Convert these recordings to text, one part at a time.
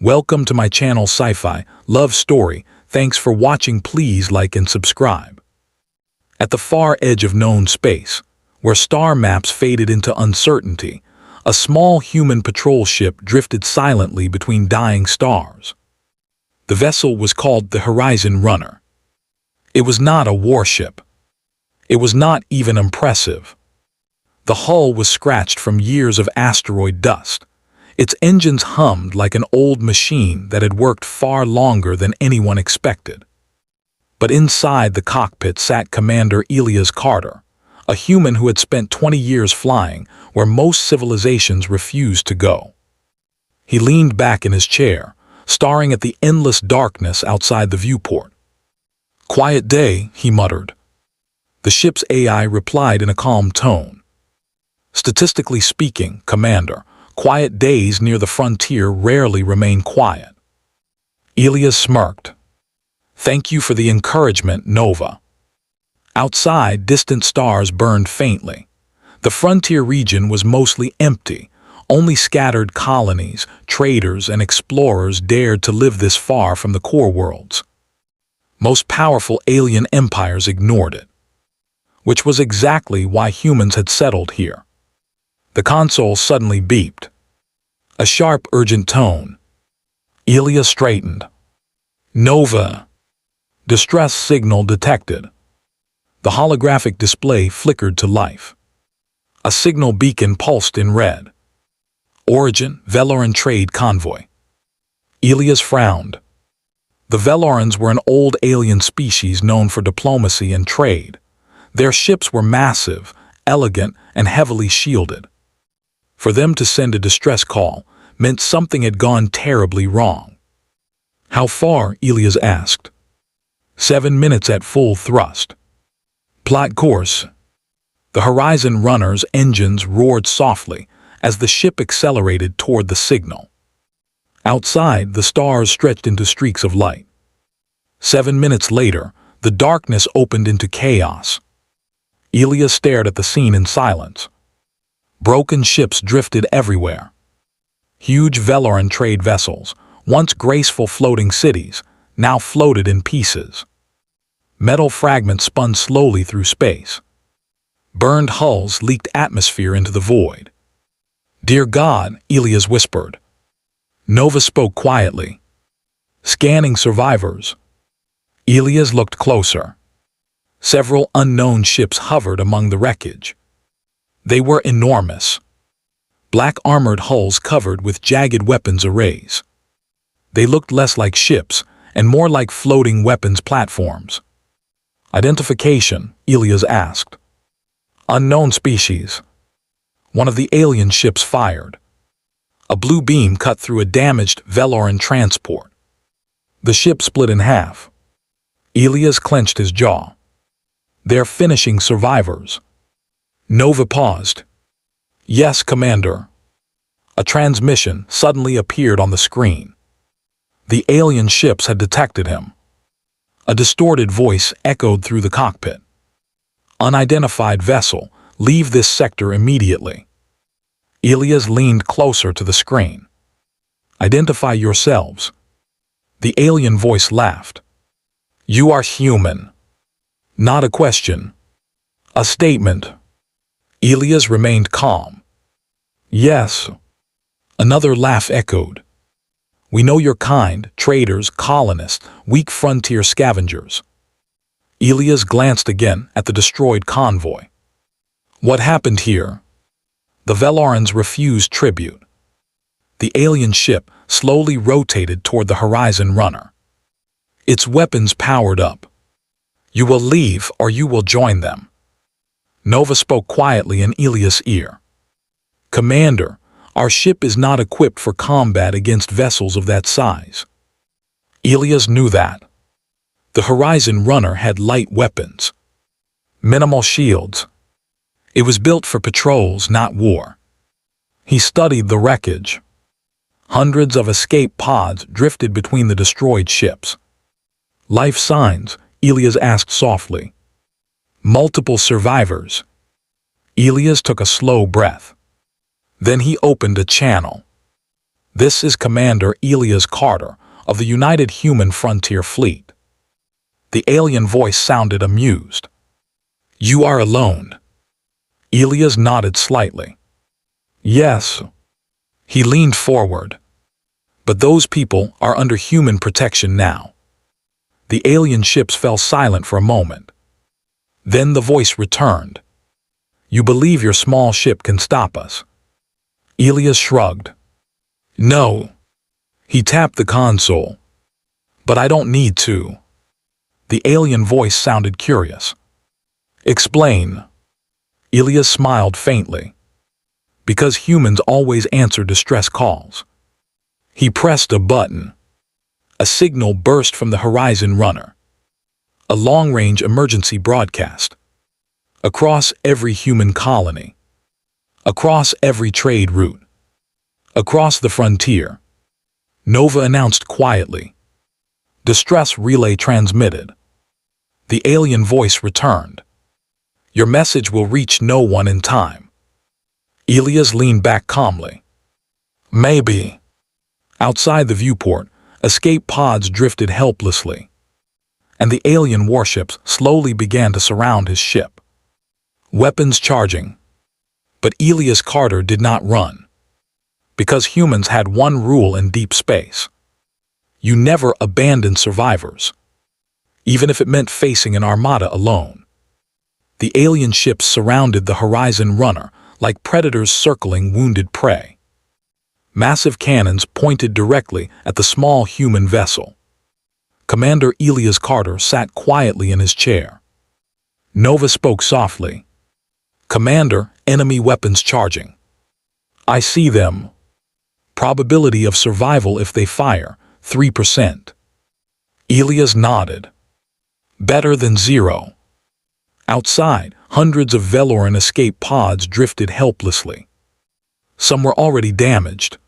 Welcome to my channel Sci-Fi Love Story. Thanks for watching. Please like and subscribe. At the far edge of known space, where star maps faded into uncertainty, a small human patrol ship drifted silently between dying stars. The vessel was called the Horizon Runner. It was not a warship. It was not even impressive. The hull was scratched from years of asteroid dust. Its engines hummed like an old machine that had worked far longer than anyone expected. But inside the cockpit sat Commander Elias Carter, a human who had spent 20 years flying where most civilizations refused to go. He leaned back in his chair, staring at the endless darkness outside the viewport. "Quiet day," he muttered. The ship's AI replied in a calm tone. "Statistically speaking, Commander, quiet days near the frontier rarely remain quiet." Elias smirked. "Thank you for the encouragement, Nova." Outside, distant stars burned faintly. The frontier region was mostly empty. Only scattered colonies, traders, and explorers dared to live this far from the core worlds. Most powerful alien empires ignored it, which was exactly why humans had settled here. The console suddenly beeped. A sharp, urgent tone. Elias straightened. "Nova." Distress signal detected. The holographic display flickered to life. A signal beacon pulsed in red. "Origin, Veloran Trade Convoy." Elias frowned. The Velorans were an old alien species known for diplomacy and trade. Their ships were massive, elegant, and heavily shielded. For them to send a distress call meant something had gone terribly wrong. "How far?" Elias asked. 7 minutes at full thrust." "Plot course." The Horizon Runner's engines roared softly as the ship accelerated toward the signal. Outside, the stars stretched into streaks of light. 7 minutes later, the darkness opened into chaos. Elias stared at the scene in silence. Broken ships drifted everywhere. Huge Veloran trade vessels, once graceful floating cities, now floated in pieces. Metal fragments spun slowly through space. Burned hulls leaked atmosphere into the void. "Dear God," Elias whispered. Nova spoke quietly. "Scanning survivors." Elias looked closer. Several unknown ships hovered among the wreckage. They were enormous. Black armored hulls covered with jagged weapons arrays. They looked less like ships and more like floating weapons platforms. "Identification?" Elias asked. "Unknown species." One of the alien ships fired. A blue beam cut through a damaged Veloran transport. The ship split in half. Elias clenched his jaw. "They're finishing survivors." Nova paused. "Yes, Commander." A transmission suddenly appeared on the screen. The alien ships had detected him. A distorted voice echoed through the cockpit. "Unidentified vessel, leave this sector immediately." Elias leaned closer to the screen. "Identify yourselves." The alien voice laughed. "You are human." Not a question. A statement. Elias remained calm. "Yes." Another laugh echoed. "We know your kind, traders, colonists, weak frontier scavengers." Elias glanced again at the destroyed convoy. "What happened here?" The Velorans refused tribute. The alien ship slowly rotated toward the Horizon Runner. Its weapons powered up. "You will leave or you will join them." Nova spoke quietly in Elias' ear. "Commander, our ship is not equipped for combat against vessels of that size." Elias knew that. The Horizon Runner had light weapons. Minimal shields. It was built for patrols, not war. He studied the wreckage. Hundreds of escape pods drifted between the destroyed ships. "Life signs?" Elias asked softly. "Multiple survivors." Elias took a slow breath. Then he opened a channel. This is Commander Elias Carter of the United Human Frontier Fleet. The alien voice sounded amused. You are alone. Elias nodded slightly. Yes. He leaned forward. But those people are under human protection now. The alien ships fell silent for a moment. Then the voice returned. You believe your small ship can stop us? Elias shrugged. No. He tapped the console. But I don't need to. The alien voice sounded curious. Explain. Elias smiled faintly. Because humans always answer distress calls. He pressed a button. A signal burst from the Horizon Runner. A long-range emergency broadcast. Across every human colony. Across every trade route. Across the frontier. Nova announced quietly. Distress relay transmitted. The alien voice returned. Your message will reach no one in time. Elias leaned back calmly. Maybe. Outside the viewport, escape pods drifted helplessly. And the alien warships slowly began to surround his ship. Weapons charging. But Elias Carter did not run. Because humans had one rule in deep space. You never abandon survivors. Even if it meant facing an armada alone. The alien ships surrounded the Horizon Runner like predators circling wounded prey. Massive cannons pointed directly at the small human vessel. Commander Elias Carter sat quietly in his chair. Nova spoke softly. Commander, enemy weapons charging. I see them. Probability of survival if they fire, 3%. Elias nodded. Better than 0. Outside, hundreds of Veloran escape pods drifted helplessly. Some were already damaged.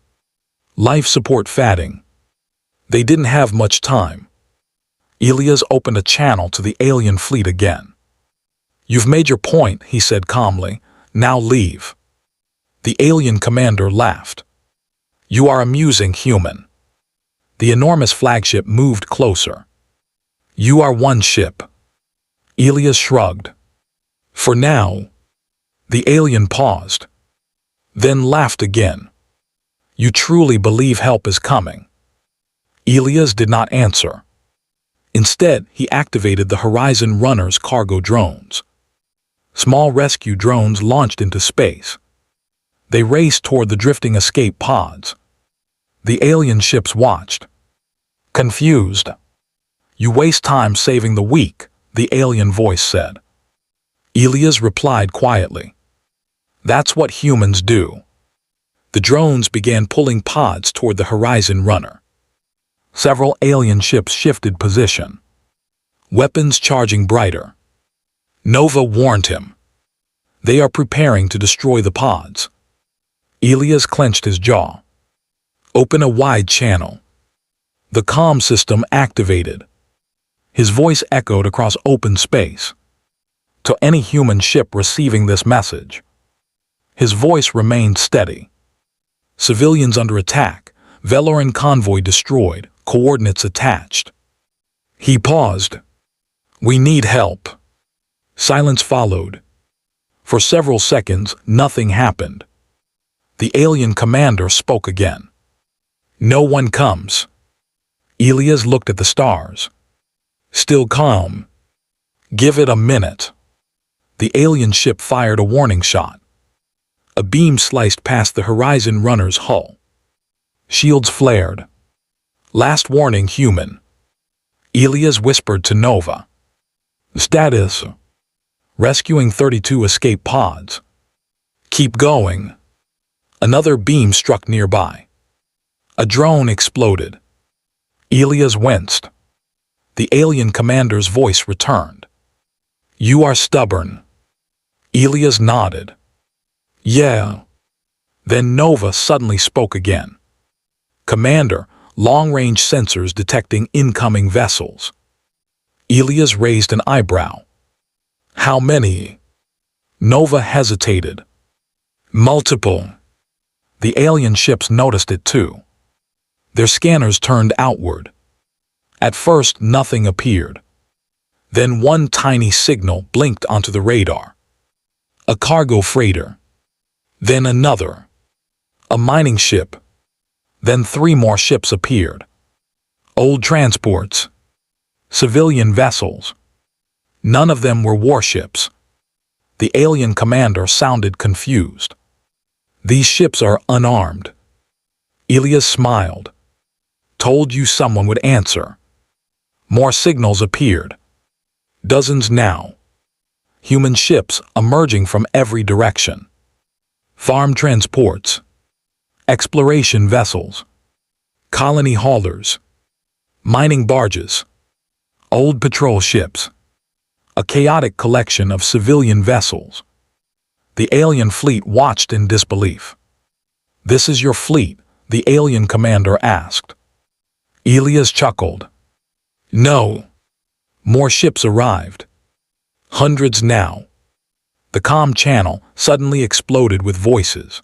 Life support fatting. They didn't have much time. Elias opened a channel to the alien fleet again. You've made your point, he said calmly. Now leave. The alien commander laughed. You are amusing, human. The enormous flagship moved closer. You are one ship. Elias shrugged. For now. The alien paused. Then laughed again. You truly believe help is coming? Elias did not answer. Instead, he activated the Horizon Runner's cargo drones. Small rescue drones launched into space. They raced toward the drifting escape pods. The alien ships watched. Confused. You waste time saving the weak, the alien voice said. Elias replied quietly. That's what humans do. The drones began pulling pods toward the Horizon Runner. Several alien ships shifted position. Weapons charging brighter. Nova warned him. They are preparing to destroy the pods. Elias clenched his jaw. Open a wide channel. The comm system activated. His voice echoed across open space. To any human ship receiving this message. His voice remained steady. Civilians under attack, Veloran convoy destroyed, coordinates attached. He paused. We need help. Silence followed. For several seconds, nothing happened. The alien commander spoke again. No one comes. Elias looked at the stars. Still calm. Give it a minute. The alien ship fired a warning shot. A beam sliced past the Horizon Runner's hull. Shields flared. Last warning, human. Elias whispered to Nova. Status. Rescuing 32 escape pods. Keep going. Another beam struck nearby. A drone exploded. Elias winced. The alien commander's voice returned. You are stubborn. Elias nodded. Yeah. Then Nova suddenly spoke again. Commander, long-range sensors detecting incoming vessels. Elias raised an eyebrow. How many? Nova hesitated. Multiple. The alien ships noticed it too. Their scanners turned outward. At first, nothing appeared. Then one tiny signal blinked onto the radar. A cargo freighter. Then another. A mining ship. Then 3 more ships appeared. Old transports. Civilian vessels. None of them were warships. The alien commander sounded confused. These ships are unarmed. Elias smiled. Told you someone would answer. More signals appeared. Dozens now. Human ships emerging from every direction. Farm transports. Exploration vessels. Colony haulers. Mining barges. Old patrol ships. A chaotic collection of civilian vessels. The alien fleet watched in disbelief. "This is your fleet?" the alien commander asked. Elias chuckled. "No." More ships arrived. Hundreds now. The comm channel suddenly exploded with voices.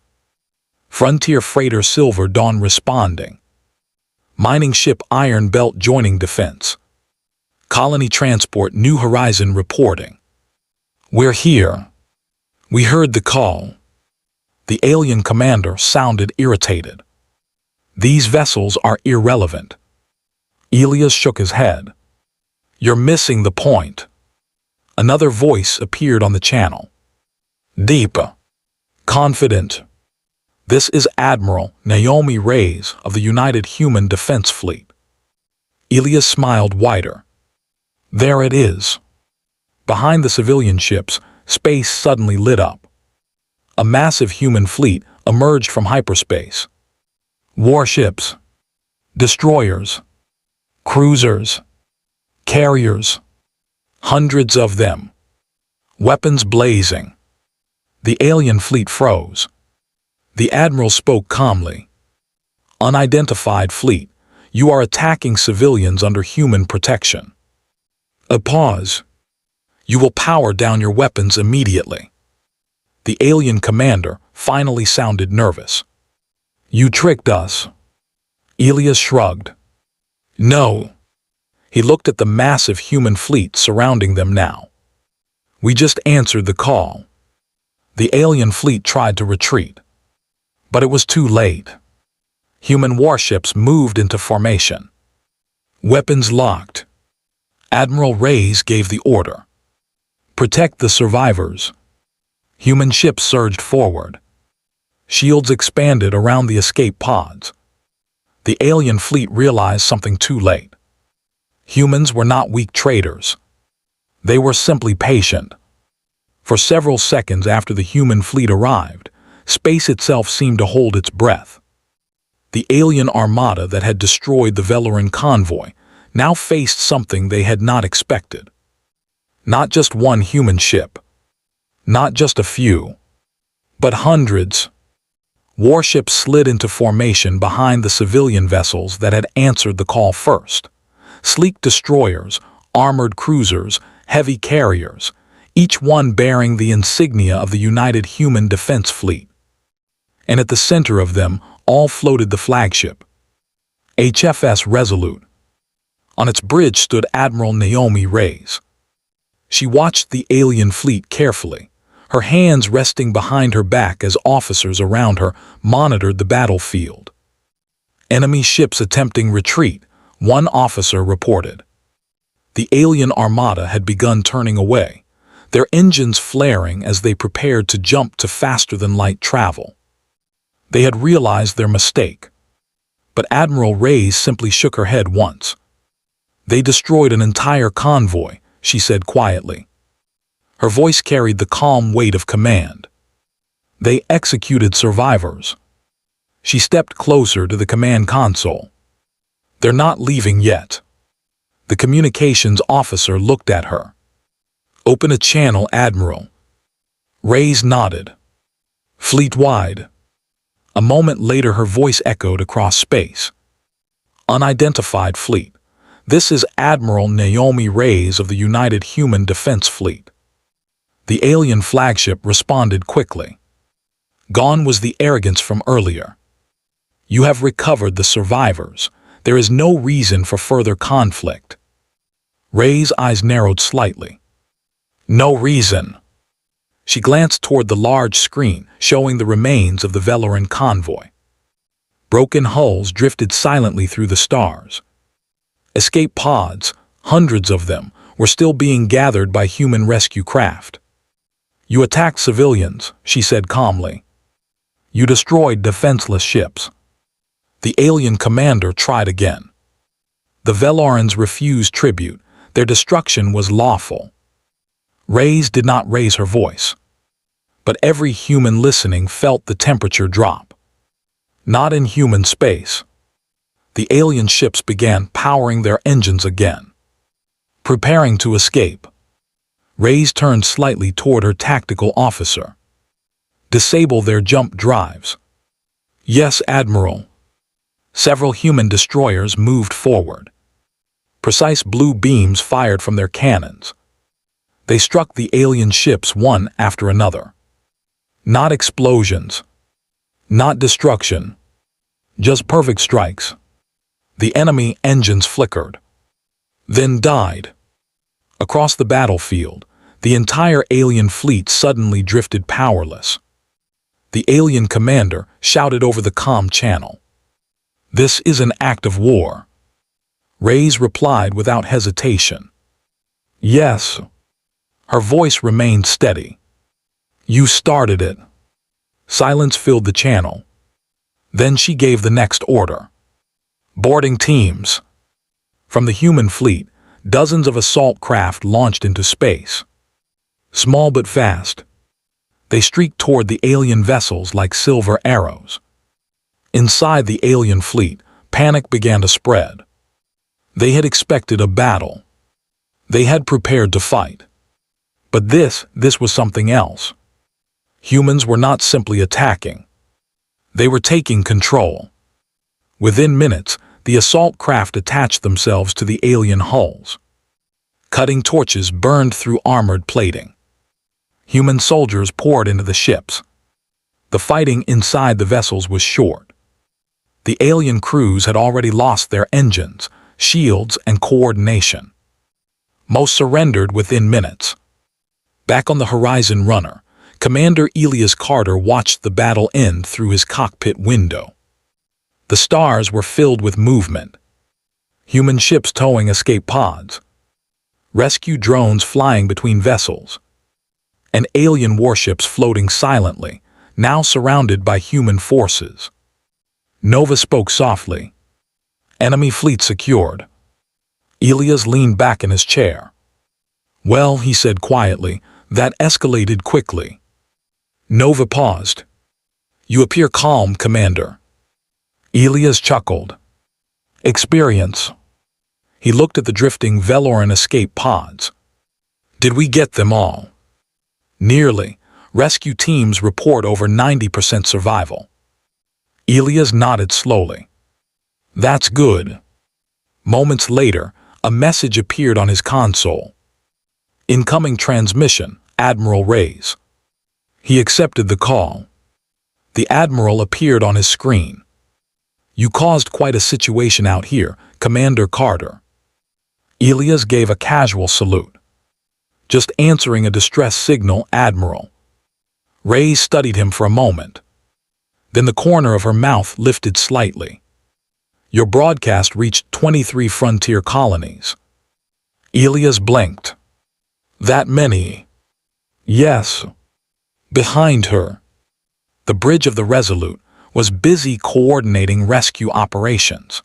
Frontier freighter Silver Dawn responding. Mining ship Iron Belt joining defense. Colony transport New Horizon reporting. "We're here. We heard the call." The alien commander sounded irritated. "These vessels are irrelevant." Elias shook his head. "You're missing the point." Another voice appeared on the channel. Deep. Confident. "This is Admiral Naomi Reyes of the United Human Defense Fleet." Elias smiled wider. There it is. Behind the civilian ships, space suddenly lit up. A massive human fleet emerged from hyperspace. Warships. Destroyers. Cruisers. Carriers. Hundreds of them. Weapons blazing. The alien fleet froze. The admiral spoke calmly. "Unidentified fleet, you are attacking civilians under human protection." A pause. "You will power down your weapons immediately." The alien commander finally sounded nervous. "You tricked us." Elias shrugged. "No." He looked at the massive human fleet surrounding them now. "We just answered the call." The alien fleet tried to retreat. But it was too late. Human warships moved into formation. Weapons locked. Admiral Reyes gave the order. "Protect the survivors." Human ships surged forward. Shields expanded around the escape pods. The alien fleet realized something too late. Humans were not weak traitors. They were simply patient. For several seconds after the human fleet arrived, space itself seemed to hold its breath. The alien armada that had destroyed the Veloran convoy now faced something they had not expected. Not just one human ship. Not just a few. But hundreds. Warships slid into formation behind the civilian vessels that had answered the call first. Sleek destroyers, armored cruisers, heavy carriers, each one bearing the insignia of the United Human Defense Fleet. And at the center of them all floated the flagship, HFS Resolute. On its bridge stood Admiral Naomi Reyes. She watched the alien fleet carefully, her hands resting behind her back as officers around her monitored the battlefield. "Enemy ships attempting retreat," one officer reported. The alien armada had begun turning away, their engines flaring as they prepared to jump to faster-than-light travel. They had realized their mistake. But Admiral Reyes simply shook her head once. "They destroyed an entire convoy," she said quietly. Her voice carried the calm weight of command. "They executed survivors." She stepped closer to the command console. "They're not leaving yet." The communications officer looked at her. "Open a channel, Admiral." Reyes nodded. "Fleet-wide." A moment later her voice echoed across space. "Unidentified fleet. This is Admiral Naomi Reyes of the United Human Defense Fleet." The alien flagship responded quickly. Gone was the arrogance from earlier. You have recovered the survivors. There is no reason for further conflict. Ray's eyes narrowed slightly. No reason. She glanced toward the large screen, showing the remains of the Veloran convoy. Broken hulls drifted silently through the stars. Escape pods, hundreds of them, were still being gathered by human rescue craft. You attacked civilians, she said calmly. You destroyed defenseless ships. The alien commander tried again. The Velorans refused tribute. Their destruction was lawful. Ray's did not raise her voice. But every human listening felt the temperature drop. Not in human space. The alien ships began powering their engines again. Preparing to escape. Ray's turned slightly toward her tactical officer. Disable their jump drives. Yes, Admiral. Several human destroyers moved forward. Precise blue beams fired from their cannons. They struck the alien ships one after another. Not explosions. Not destruction. Just perfect strikes. The enemy engines flickered. Then died. Across the battlefield, the entire alien fleet suddenly drifted powerless. The alien commander shouted over the comm channel. This is an act of war. Ray's replied without hesitation. Yes. Her voice remained steady. You started it. Silence filled the channel. Then she gave the next order. Boarding teams. From the human fleet, dozens of assault craft launched into space. Small but fast. They streaked toward the alien vessels like silver arrows. Inside the alien fleet, panic began to spread. They had expected a battle. They had prepared to fight. But this was something else. Humans were not simply attacking. They were taking control. Within minutes, the assault craft attached themselves to the alien hulls. Cutting torches burned through armored plating. Human soldiers poured into the ships. The fighting inside the vessels was short. The alien crews had already lost their engines, shields, and coordination. Most surrendered within minutes. Back on the Horizon Runner, Commander Elias Carter watched the battle end through his cockpit window. The stars were filled with movement. Human ships towing escape pods. Rescue drones flying between vessels. And alien warships floating silently, now surrounded by human forces. Nova spoke softly. Enemy fleet secured. Elias leaned back in his chair. Well, he said quietly, that escalated quickly. Nova paused. You appear calm, Commander. Elias chuckled. Experience. He looked at the drifting Veloran escape pods. Did we get them all? Nearly. Rescue teams report over 90% survival. Elias nodded slowly. That's good. Moments later, a message appeared on his console. Incoming transmission, Admiral Ray's. He accepted the call. The Admiral appeared on his screen. You caused quite a situation out here, Commander Carter. Elias gave a casual salute. Just answering a distress signal, Admiral. Ray studied him for a moment. Then the corner of her mouth lifted slightly. Your broadcast reached 23 frontier colonies. Elias blinked. That many? Yes. Behind her, the bridge of the Resolute was busy coordinating rescue operations.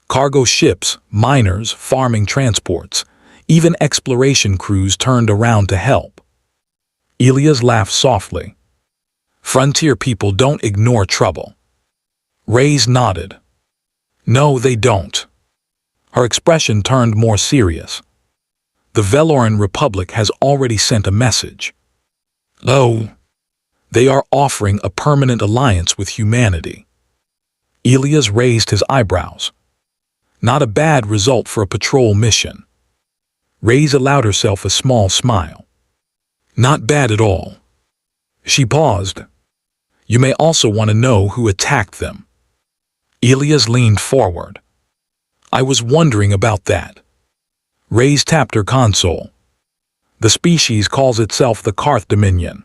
Cargo ships, miners, farming transports, even exploration crews turned around to help. Elias laughed softly. Frontier people don't ignore trouble. Ray's nodded. No, they don't. Her expression turned more serious. The Veloran Republic has already sent a message. Oh, they are offering a permanent alliance with humanity. Elias raised his eyebrows. Not a bad result for a patrol mission. Ray's allowed herself a small smile. Not bad at all. She paused. You may also want to know who attacked them. Elias leaned forward. I was wondering about that. Reyes tapped her console. The species calls itself the Karth Dominion.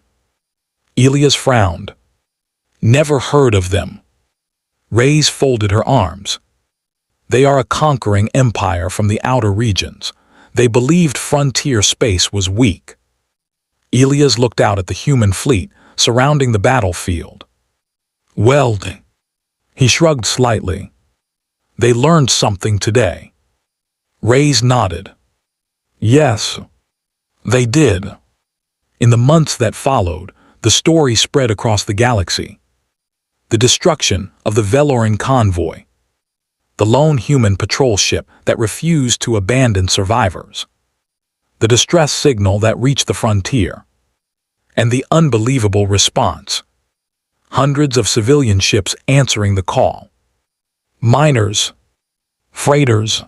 Elias frowned. Never heard of them. Reyes folded her arms. They are a conquering empire from the outer regions. They believed frontier space was weak. Elias looked out at the human fleet surrounding the battlefield. Well, he shrugged slightly. They learned something today. Reyes nodded. Yes, they did. In the months that followed, the story spread across the galaxy. The destruction of the Veloran convoy. The lone human patrol ship that refused to abandon survivors. The distress signal that reached the frontier. And the unbelievable response. Hundreds of civilian ships answering the call. Miners, freighters,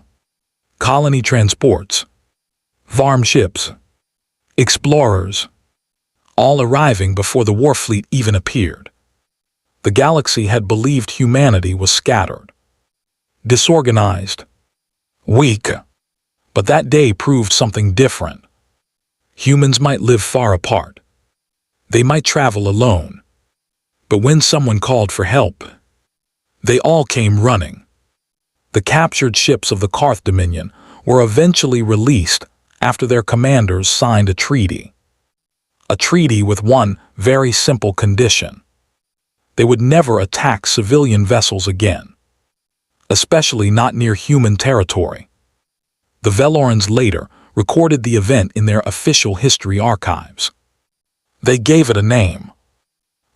colony transports, farm ships, explorers, all arriving before the war fleet even appeared. The galaxy had believed humanity was scattered, disorganized, weak. But that day proved something different. Humans might live far apart. They might travel alone. But when someone called for help, they all came running. The captured ships of the Karth Dominion were eventually released after their commanders signed a treaty. A treaty with one very simple condition. They would never attack civilian vessels again, especially not near human territory. The Velorans later recorded the event in their official history archives. They gave it a name.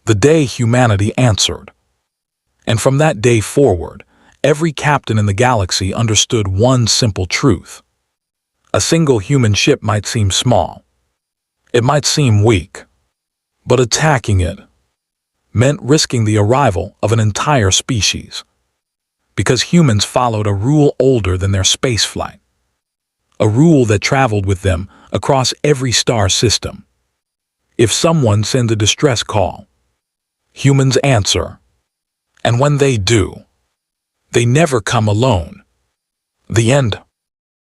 The day humanity answered. And from that day forward, every captain in the galaxy understood one simple truth. A single human ship might seem small. It might seem weak. But attacking it meant risking the arrival of an entire species. Because humans followed a rule older than their spaceflight. A rule that traveled with them across every star system. If someone sends a distress call, humans answer. And when they do, they never come alone. The end.